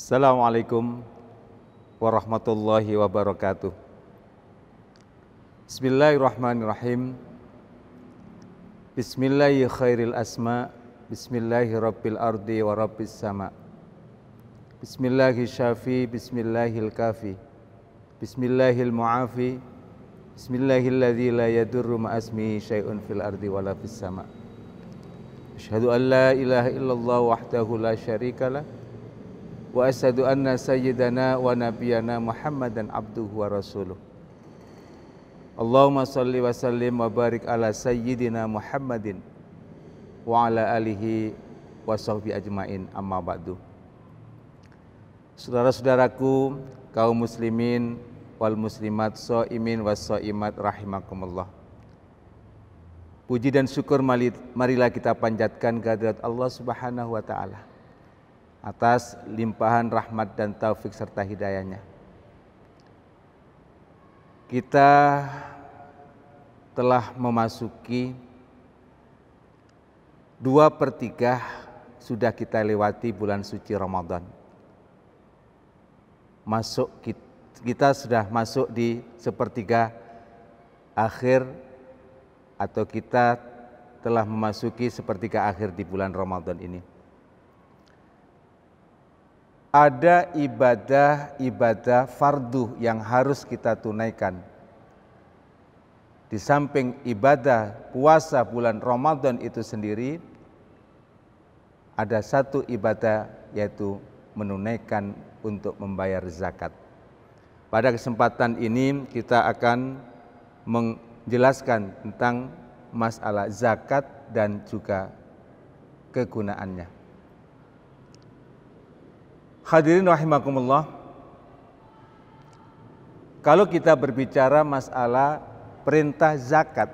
Assalamualaikum warahmatullahi wabarakatuh. Bismillahirrahmanirrahim. Bismillahi khairil asma. Bismillahi rabbil ardi wa rabbis sama. Bismillahi syafi. Bismillahil kafi. Bismillahil mu'afi. Bismillahilladzi la yadurru ma'asmihi syai'un fil ardi wala fis sama. Asyhadu an la ilaha illallah wahdahu la syarikalah. Wa asyhadu anna sayyidana wa nabiyana Muhammadan abduhu wa rasuluh. Allahumma salli wa sallim wa barik ala sayyidina Muhammadin wa ala alihi wa sahbihi ajmain, amma ba'du. Saudara-saudaraku kaum muslimin wal muslimat, shaimin was shaimat rahimakumullah. Puji dan syukur marilah kita panjatkan kehadirat Allah Subhanahu wa taala atas limpahan rahmat dan taufik serta hidayahnya. Kita telah memasuki 2/3 sudah kita lewati bulan suci Ramadan. Kita sudah masuk di 1/3 akhir, atau kita telah memasuki 1/3 akhir di bulan Ramadan ini. Ada ibadah fardu yang harus kita tunaikan. Di samping ibadah puasa bulan Ramadan itu sendiri, ada satu ibadah, yaitu menunaikan untuk membayar zakat. Pada kesempatan ini kita akan menjelaskan tentang masalah zakat dan juga kegunaannya. Hadirin rahimakumullah, kalau kita berbicara masalah perintah zakat,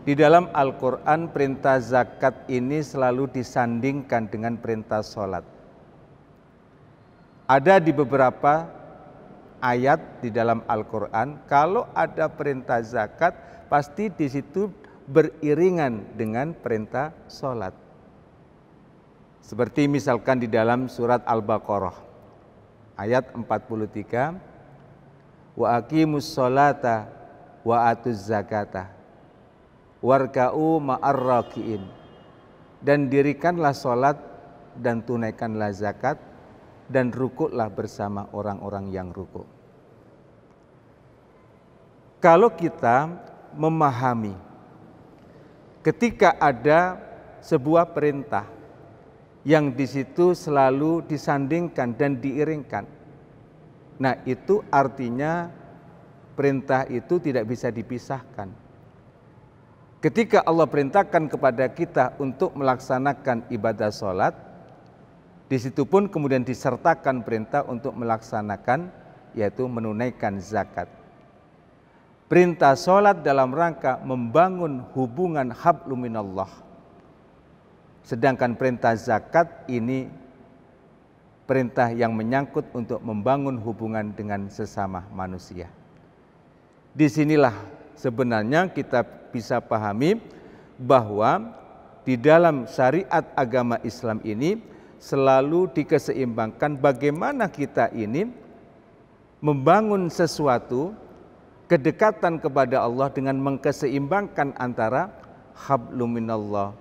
di dalam Al-Quran perintah zakat ini selalu disandingkan dengan perintah sholat. Ada di beberapa ayat di dalam Al-Quran, kalau ada perintah zakat, pasti di situ beriringan dengan perintah sholat. Seperti misalkan di dalam surat Al-Baqarah ayat 43, wa aqimus sholata wa atuz zakata warka'u ma'ar raki'in, dan dirikanlah sholat dan tunaikanlah zakat dan rukuklah bersama orang-orang yang rukuk. Kalau kita memahami ketika ada sebuah perintah yang di situ selalu disandingkan dan diiringkan, nah itu artinya perintah itu tidak bisa dipisahkan. Ketika Allah perintahkan kepada kita untuk melaksanakan ibadah sholat, di situ pun kemudian disertakan perintah untuk melaksanakan, yaitu menunaikan zakat. Perintah sholat dalam rangka membangun hubungan hablum minallah. Sedangkan perintah zakat ini perintah yang menyangkut untuk membangun hubungan dengan sesama manusia. Disinilah sebenarnya kita bisa pahami bahwa di dalam syariat agama Islam ini selalu dikeseimbangkan bagaimana kita ini membangun sesuatu kedekatan kepada Allah dengan mengkeseimbangkan antara hablum minallah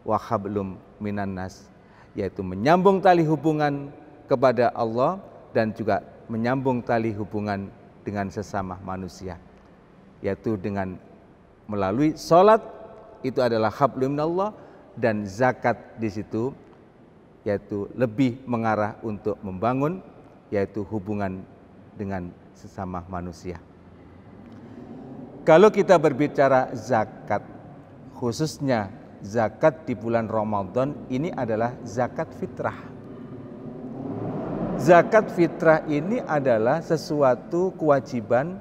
wa hablum minan nas, yaitu menyambung tali hubungan kepada Allah dan juga menyambung tali hubungan dengan sesama manusia, yaitu dengan melalui salat, itu adalah hablum minallah, dan zakat di situ yaitu lebih mengarah untuk membangun, yaitu hubungan dengan sesama manusia. Kalau kita berbicara zakat, khususnya zakat di bulan Ramadan, ini adalah zakat fitrah. Zakat fitrah ini adalah sesuatu kewajiban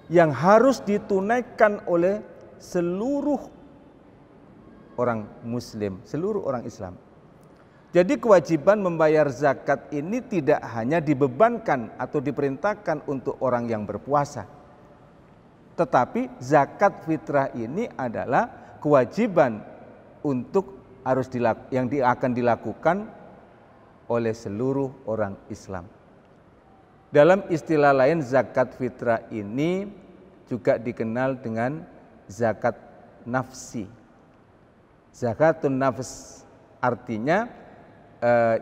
yang harus ditunaikan oleh seluruh orang muslim, seluruh orang Islam. Jadi kewajiban membayar zakat ini tidak hanya dibebankan atau diperintahkan untuk orang yang berpuasa, tetapi zakat fitrah ini adalah kewajiban untuk akan dilakukan oleh seluruh orang Islam. Dalam istilah lain, zakat fitrah ini juga dikenal dengan zakat nafsi. Zakatun nafs artinya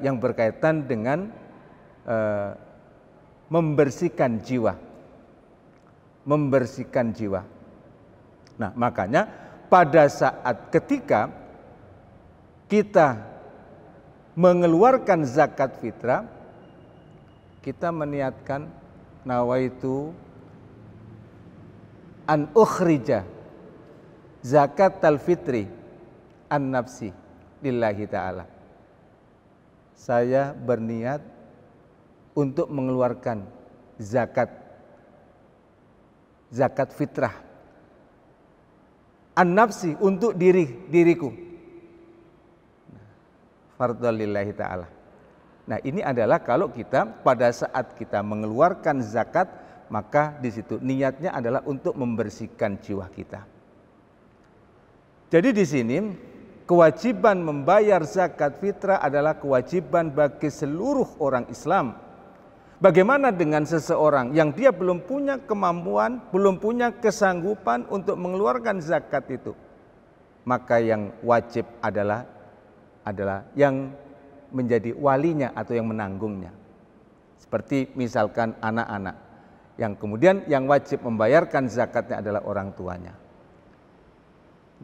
yang berkaitan dengan membersihkan jiwa. Membersihkan jiwa. Nah, makanya pada saat ketika kita mengeluarkan zakat fitrah, kita meniatkan nawaitu an ukhrija zakat al-fitri an nafsi lillahi ta'ala. Saya berniat untuk mengeluarkan zakat fitrah an nafsi untuk diriku. Fardhu lillahi ta'ala. Nah, ini adalah kalau kita pada saat kita mengeluarkan zakat, maka di situ niatnya adalah untuk membersihkan jiwa kita. Jadi di sini kewajiban membayar zakat fitrah adalah kewajiban bagi seluruh orang Islam. Bagaimana dengan seseorang yang dia belum punya kemampuan, belum punya kesanggupan untuk mengeluarkan zakat itu? Maka yang wajib adalah yang menjadi walinya atau yang menanggungnya. Seperti misalkan anak-anak yang kemudian yang wajib membayarkan zakatnya adalah orang tuanya.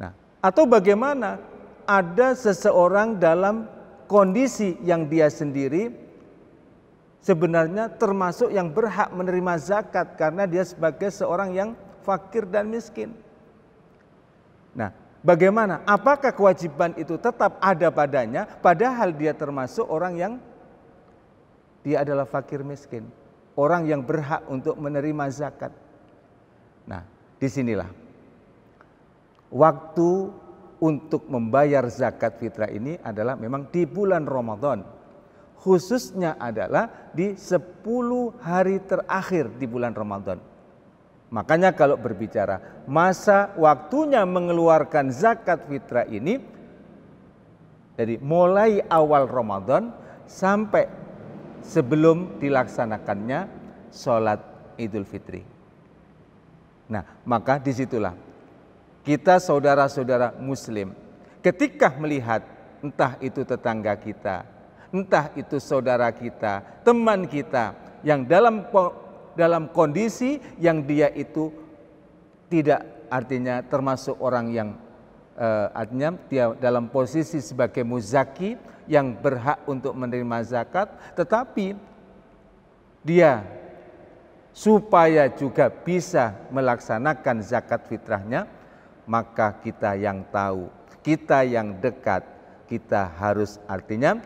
Nah, atau bagaimana ada seseorang dalam kondisi yang dia sendiri sebenarnya termasuk yang berhak menerima zakat karena dia sebagai seorang yang fakir dan miskin. Nah, bagaimana? Apakah kewajiban itu tetap ada padanya padahal dia termasuk orang yang dia adalah fakir miskin, orang yang berhak untuk menerima zakat. Nah, disinilah waktu untuk membayar zakat fitrah ini adalah memang di bulan Ramadan. Khususnya adalah di 10 hari terakhir di bulan Ramadan. Makanya kalau berbicara masa waktunya mengeluarkan zakat fitrah ini, jadi mulai awal Ramadan sampai sebelum dilaksanakannya sholat Idul Fitri. Nah, maka disitulah kita saudara-saudara muslim ketika melihat entah itu tetangga kita, entah itu saudara kita, teman kita yang dalam kondisi yang dia itu tidak artinya termasuk orang yang artinya dia dalam posisi sebagai muzaki yang berhak untuk menerima zakat, tetapi dia supaya juga bisa melaksanakan zakat fitrahnya, maka kita yang tahu, kita yang dekat, kita harus artinya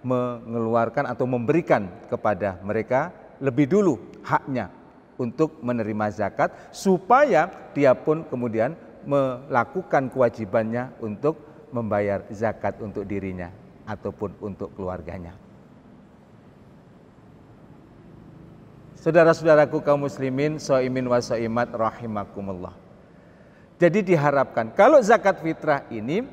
mengeluarkan atau memberikan kepada mereka lebih dulu haknya untuk menerima zakat supaya dia pun kemudian melakukan kewajibannya untuk membayar zakat untuk dirinya ataupun untuk keluarganya. Saudara-saudaraku kaum muslimin, shaimin wa shaimat rahimakumullah. Jadi diharapkan kalau zakat fitrah ini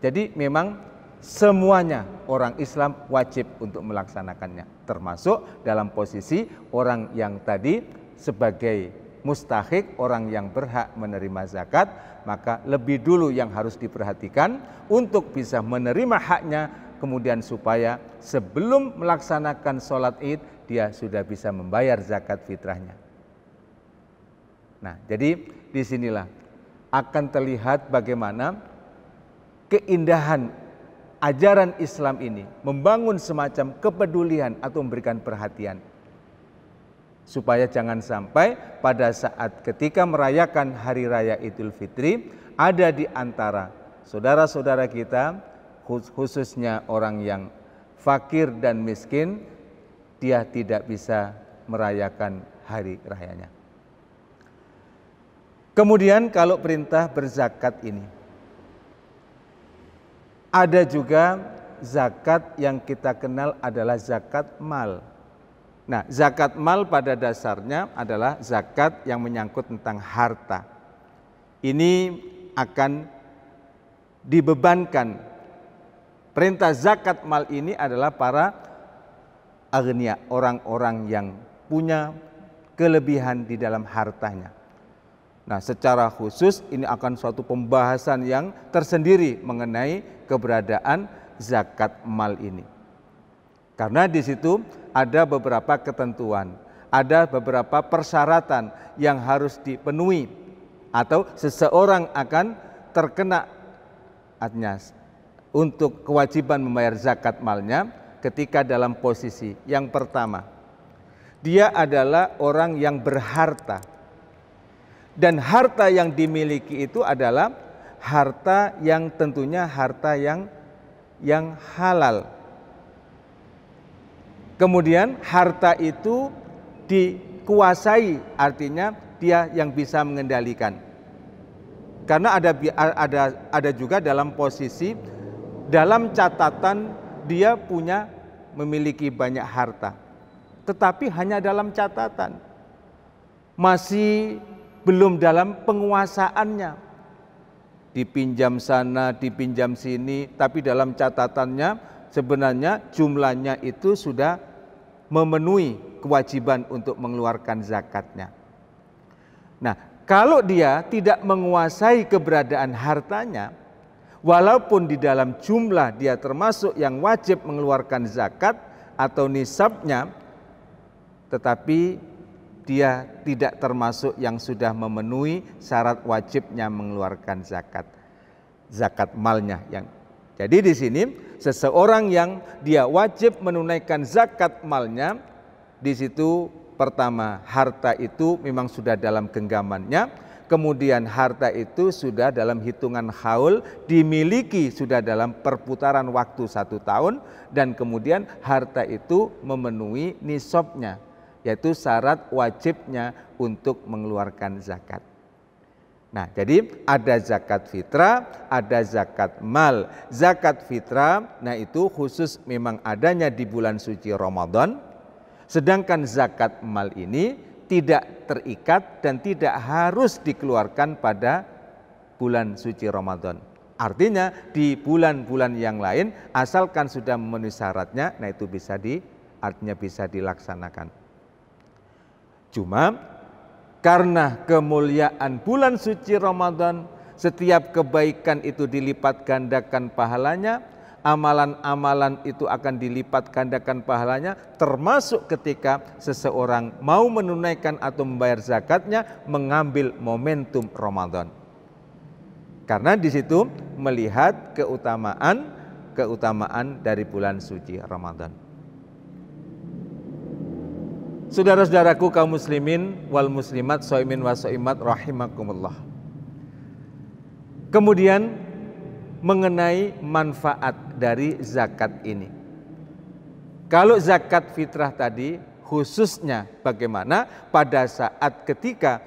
jadi memang semuanya orang Islam wajib untuk melaksanakannya, termasuk dalam posisi orang yang tadi sebagai mustahik, orang yang berhak menerima zakat, maka lebih dulu yang harus diperhatikan untuk bisa menerima haknya, kemudian supaya sebelum melaksanakan sholat Id dia sudah bisa membayar zakat fitrahnya. Nah, jadi disinilah akan terlihat bagaimana keindahan ajaran Islam ini membangun semacam kepedulian atau memberikan perhatian supaya jangan sampai pada saat ketika merayakan hari raya Idul Fitri ada di antara saudara-saudara kita khususnya orang yang fakir dan miskin dia tidak bisa merayakan hari rayanya. Kemudian kalau perintah berzakat ini ada juga zakat yang kita kenal adalah zakat mal. Nah, zakat mal pada dasarnya adalah zakat yang menyangkut tentang harta. Ini akan dibebankan. Perintah zakat mal ini adalah para aghnia, orang-orang yang punya kelebihan di dalam hartanya. Nah, secara khusus ini akan suatu pembahasan yang tersendiri mengenai keberadaan zakat mal ini. Karena di situ ada beberapa ketentuan, ada beberapa persyaratan yang harus dipenuhi atau seseorang akan terkena artinya untuk kewajiban membayar zakat malnya ketika dalam posisi yang pertama, dia adalah orang yang berharta. Dan harta yang dimiliki itu adalah harta yang tentunya harta yang halal. Kemudian harta itu dikuasai, artinya dia yang bisa mengendalikan. Karena ada juga dalam posisi dalam catatan dia memiliki banyak harta, tetapi hanya dalam catatan, masih belum dalam penguasaannya. Dipinjam sana, dipinjam sini, tapi dalam catatannya sebenarnya jumlahnya itu sudah memenuhi kewajiban untuk mengeluarkan zakatnya. Nah, kalau dia tidak menguasai keberadaan hartanya, walaupun di dalam jumlah dia termasuk yang wajib mengeluarkan zakat atau nisabnya, tetapi dia tidak termasuk yang sudah memenuhi syarat wajibnya mengeluarkan zakat malnya. Jadi di sini seseorang yang dia wajib menunaikan zakat malnya, di situ pertama harta itu memang sudah dalam genggamannya, kemudian harta itu sudah dalam hitungan haul, dimiliki sudah dalam perputaran waktu 1 tahun, dan kemudian harta itu memenuhi nisabnya, yaitu syarat wajibnya untuk mengeluarkan zakat. Nah, jadi ada zakat fitrah, ada zakat mal. Zakat fitrah, nah itu khusus memang adanya di bulan suci Ramadan. Sedangkan zakat mal ini tidak terikat dan tidak harus dikeluarkan pada bulan suci Ramadan. Artinya di bulan-bulan yang lain asalkan sudah memenuhi syaratnya, nah itu bisa dilaksanakan. Cuma karena kemuliaan bulan suci Ramadan, setiap kebaikan itu dilipat gandakan pahalanya, amalan-amalan itu akan dilipat gandakan pahalanya, termasuk ketika seseorang mau menunaikan atau membayar zakatnya mengambil momentum Ramadan. Karena di situ melihat keutamaan dari bulan suci Ramadan. Saudara-saudaraku kaum muslimin wal muslimat, shaimin wa shaimat rahimakumullah. Kemudian mengenai manfaat dari zakat ini. Kalau zakat fitrah tadi khususnya bagaimana pada saat ketika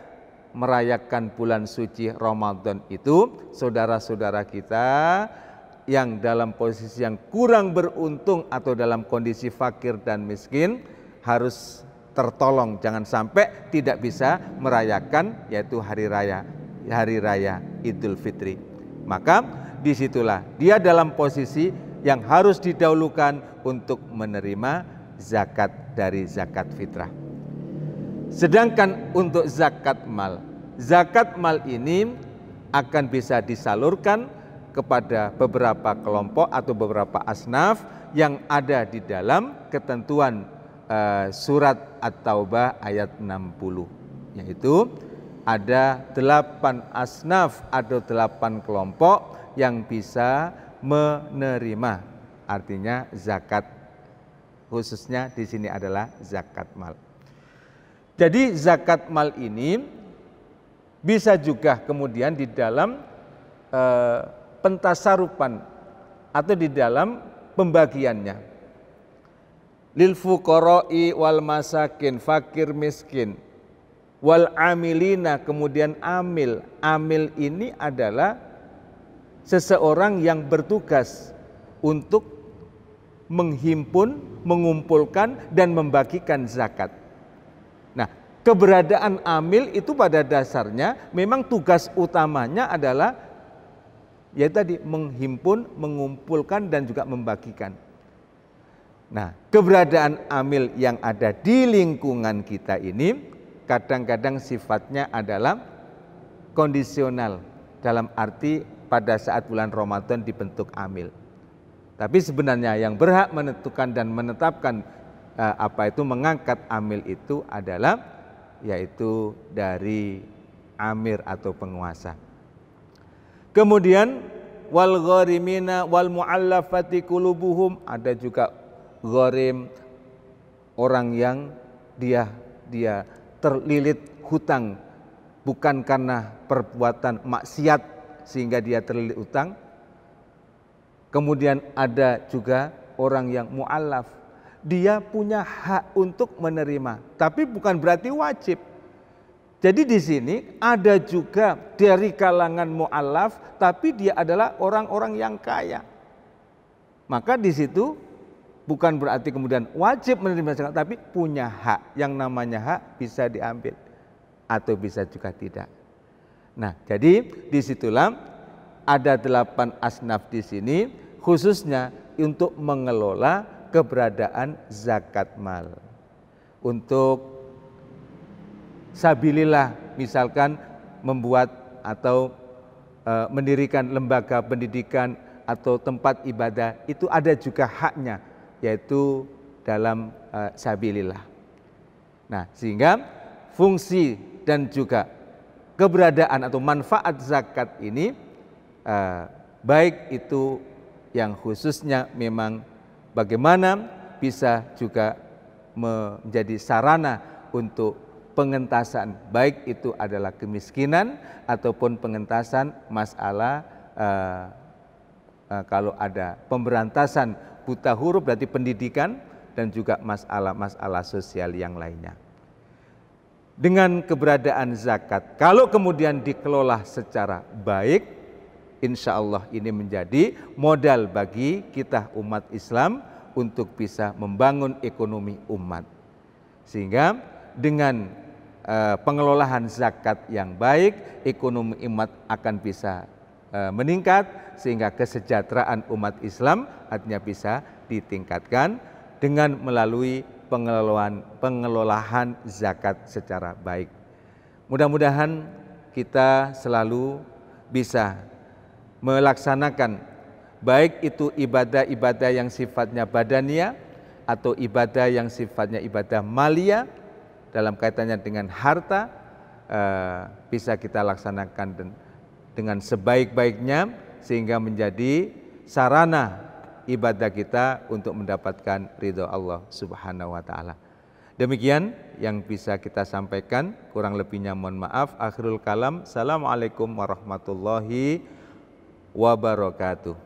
merayakan bulan suci Ramadan itu, saudara-saudara kita yang dalam posisi yang kurang beruntung atau dalam kondisi fakir dan miskin harus tertolong, jangan sampai tidak bisa merayakan yaitu hari raya Idul Fitri. Maka disitulah dia dalam posisi yang harus didahulukan untuk menerima zakat dari zakat fitrah. Sedangkan untuk zakat mal ini akan bisa disalurkan kepada beberapa kelompok atau beberapa asnaf yang ada di dalam ketentuan surat At-Taubah ayat 60, yaitu ada 8 asnaf atau 8 kelompok yang bisa menerima, artinya zakat, khususnya di sini adalah zakat mal. Jadi zakat mal ini bisa juga kemudian di dalam pentasarupan atau di dalam pembagiannya. Lil fuqara'i wal masakin, fakir miskin, wal amilina, kemudian amil. Amil ini adalah seseorang yang bertugas untuk menghimpun, mengumpulkan dan membagikan zakat. Nah, keberadaan amil itu pada dasarnya memang tugas utamanya adalah ya tadi menghimpun, mengumpulkan dan juga membagikan. Nah, keberadaan amil yang ada di lingkungan kita ini kadang-kadang sifatnya adalah kondisional, dalam arti pada saat bulan Ramadan dibentuk amil. Tapi sebenarnya yang berhak menentukan dan menetapkan mengangkat amil itu adalah yaitu dari amir atau penguasa. Kemudian wal gharimina wal muallafati qulubuhum, ada juga gharim, orang yang dia terlilit hutang bukan karena perbuatan maksiat sehingga dia terlilit hutang. Kemudian ada juga orang yang mu'allaf, dia punya hak untuk menerima, tapi bukan berarti wajib. Jadi di sini ada juga dari kalangan mu'allaf, tapi dia adalah orang-orang yang kaya. Maka di situ bukan berarti kemudian wajib menerima zakat, tapi punya hak. Yang namanya hak bisa diambil atau bisa juga tidak. Nah, jadi disitulah ada 8 asnaf di sini, khususnya untuk mengelola keberadaan zakat mal. Untuk sabilillah, misalkan membuat atau mendirikan lembaga pendidikan atau tempat ibadah, itu ada juga haknya, yaitu dalam sabilillah. Nah, sehingga fungsi dan juga keberadaan atau manfaat zakat ini baik itu yang khususnya memang bagaimana bisa juga menjadi sarana untuk pengentasan, baik itu adalah kemiskinan ataupun pengentasan masalah kalau ada pemberantasan buta huruf berarti pendidikan, dan juga masalah-masalah sosial yang lainnya. Dengan keberadaan zakat, kalau kemudian dikelola secara baik, insya Allah ini menjadi modal bagi kita umat Islam untuk bisa membangun ekonomi umat. Sehingga dengan pengelolaan zakat yang baik, ekonomi umat akan bisa meningkat, sehingga kesejahteraan umat Islam artinya bisa ditingkatkan dengan melalui pengelolaan zakat secara baik. Mudah-mudahan kita selalu bisa melaksanakan baik itu ibadah-ibadah yang sifatnya badaniyah atau ibadah yang sifatnya ibadah maliyah dalam kaitannya dengan harta, bisa kita laksanakan dengan sebaik-baiknya sehingga menjadi sarana ibadah kita untuk mendapatkan ridho Allah Subhanahu wa taala. Demikian yang bisa kita sampaikan, kurang lebihnya mohon maaf. Akhirul kalam. Assalamualaikum warahmatullahi wabarakatuh.